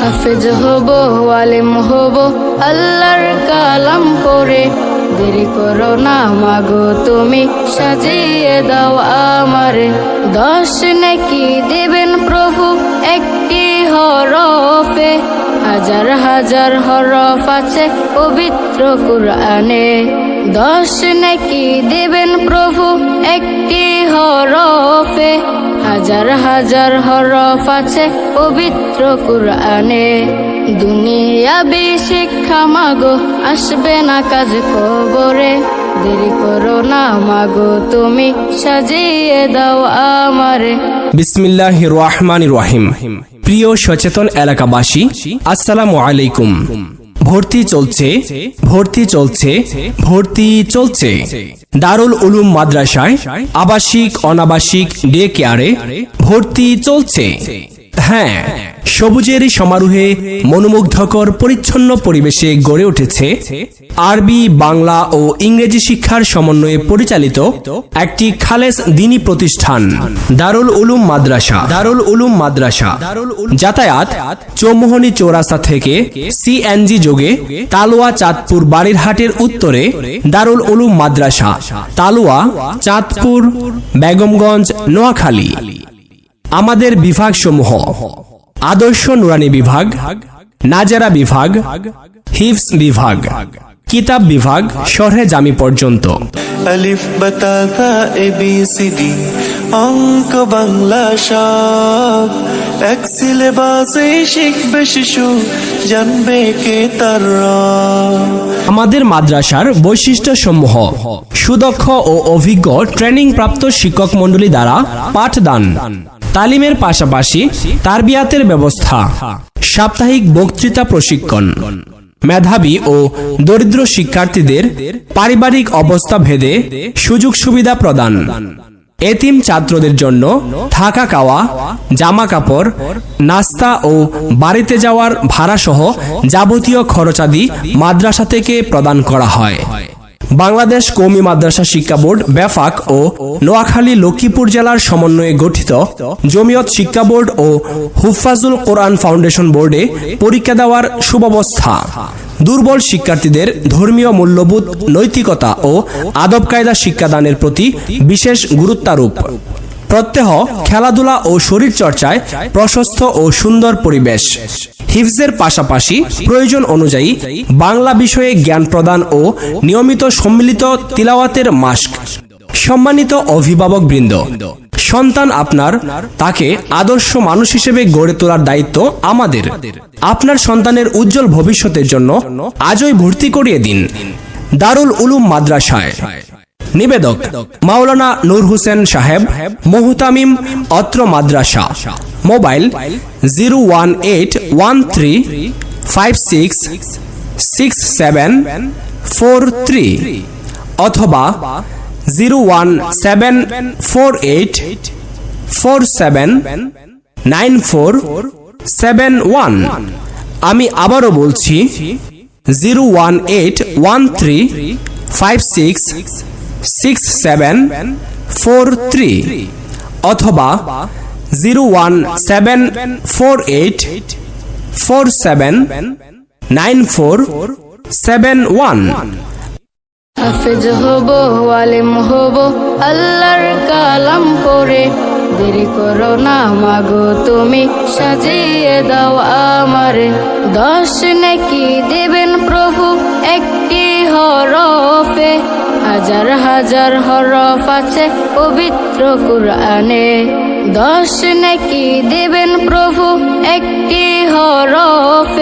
হাফেজ হব, আলেম হব, আল্লাহর কালাম পড়ে। দেরি করো না মাগো তুমি, সাজিয়ে দাও আমারে। 10 নেকি দেবেন প্রভু একটি হরফে, হাজার হাজার হরফ আছে পবিত্র কুরআনে। 10 নেকি দেবেন প্রভু একটি হরফে, হাজার হাজার হরফ আছে পবিত্র কুরআনে। দুনিয়াবি শিক্ষা মাগো আসবে না কাজ কবরে। দেরি করো না মাগো তুমি, সাজিয়ে দাও আমারে। বিসমিল্লাহির রহমানির রহিম। প্রিয় সচেতন এলাকাবাসী, আসসালামু আলাইকুম। ভর্তি চলছে, ভর্তি চলছে, ভর্তি চলছে। দারুল উলুম মাদ্রাসায় আবাসিক অনাবাসিক ডে কেয়ারে ভর্তি চলছে। হ্যাঁ, সবুজের সমারোহে মনোমুগ্ধকর পরিচ্ছন্ন পরিবেশে গড়ে উঠেছে আরবি, বাংলা ও ইংরেজি শিক্ষার সমন্বয়ে পরিচালিত একটি খালেস দ্বীনী প্রতিষ্ঠান দারুল উলুম মাদ্রাসা। দারুল উলুম মাদ্রাসা যাতায়াত চৌমোহনী চৌরাস্তা থেকে সিএনজি যোগে তালুয়া চাঁদপুর বাড়িরহাটের উত্তরে দারুল উলুম মাদ্রাসা, তালুয়া চাঁদপুর বেগমগঞ্জ নোয়াখালী। আমাদের বিভাগ সমূহ: আদর্শ নুরানি বিভাগ, নাজেরা বিভাগ, হিফজ বিভাগ, কিতাব বিভাগ শরহে জামি পর্যন্ত। আলিফ বাতা তা এবিসিডি অঙ্ক বাংলা সব এক সিলেবাসে শিখবে শিশু, জানবে কে তার রব। আমাদের মাদ্রাসার বৈশিষ্ট্য সমূহ: সুদক্ষ ও অভিজ্ঞ ট্রেনিং প্রাপ্ত শিক্ষক মণ্ডলী দ্বারা পাঠদান, তালিমের পাশাপাশি তারবিয়াতের ব্যবস্থা, সাপ্তাহিক বক্তৃতা প্রশিক্ষণ, মেধাবী ও দরিদ্র শিক্ষার্থীদের পারিবারিক অবস্থা ভেদে সুযোগ সুবিধা প্রদান, এতিম ছাত্রদের জন্য থাকা খাওয়া, জামা কাপড়, নাস্তা ও বাড়িতে যাওয়ার ভাড়া সহ যাবতীয় খরচাদি মাদ্রাসা থেকে প্রদান করা হয়। বাংলাদেশ কওমি মাদ্রাসা শিক্ষা বোর্ড বেফাক ও নোয়াখালী লক্ষ্মীপুর জেলার সমন্বয়ে গঠিত জমিয়ত শিক্ষা বোর্ড ও হুফাজুল কোরআন ফাউন্ডেশন বোর্ডে পরীক্ষা দেওয়ার সুব্যবস্থা, দুর্বল শিক্ষার্থীদের ধর্মীয় মূল্যবোধ, নৈতিকতা ও আদব কায়দা শিক্ষাদানের প্রতি বিশেষ গুরুত্বারোপ, প্রত্যহ খেলাধুলা ও শরীর চর্চায় প্রশস্ত ও সুন্দর পরিবেশ, হিফজের পাশাপাশি প্রয়োজন অনুযায়ী বাংলা বিষয়ে জ্ঞান প্রদান ও নিয়মিত সম্মিলিত তিলাওয়াতের মাস্ক। সম্মানিত অভিভাবক বৃন্দ, সন্তান আপনার, তাকে আদর্শ মানুষ হিসেবে গড়ে তোলার দায়িত্ব আমাদের। আপনার সন্তানের উজ্জ্বল ভবিষ্যতের জন্য আজই ভর্তি করিয়ে দিন দারুল উলুম মাদ্রাসায়। নিবেদক মাওলানা নূর হোসেন সাহেব, মুহতামিম, অত্র মাদ্রাসা। মোবাইল 01813566743 অথবা 01748479471। আমি আবারও বলছি 01813566743 অথবা 01748479471। হাফেজ হব, আলেম হব, আল্লাহর কালাম পড়ে। দেরি করো না মাগো তুমি, সাজিয়ে দাও আমারে। 10 নেকি দেবেন প্রভু একটি হরফে, হাজার হাজার হরফ আছে পবিত্র কুরআনে। 10 নেকি দেবেন প্রভু একটি হরফে।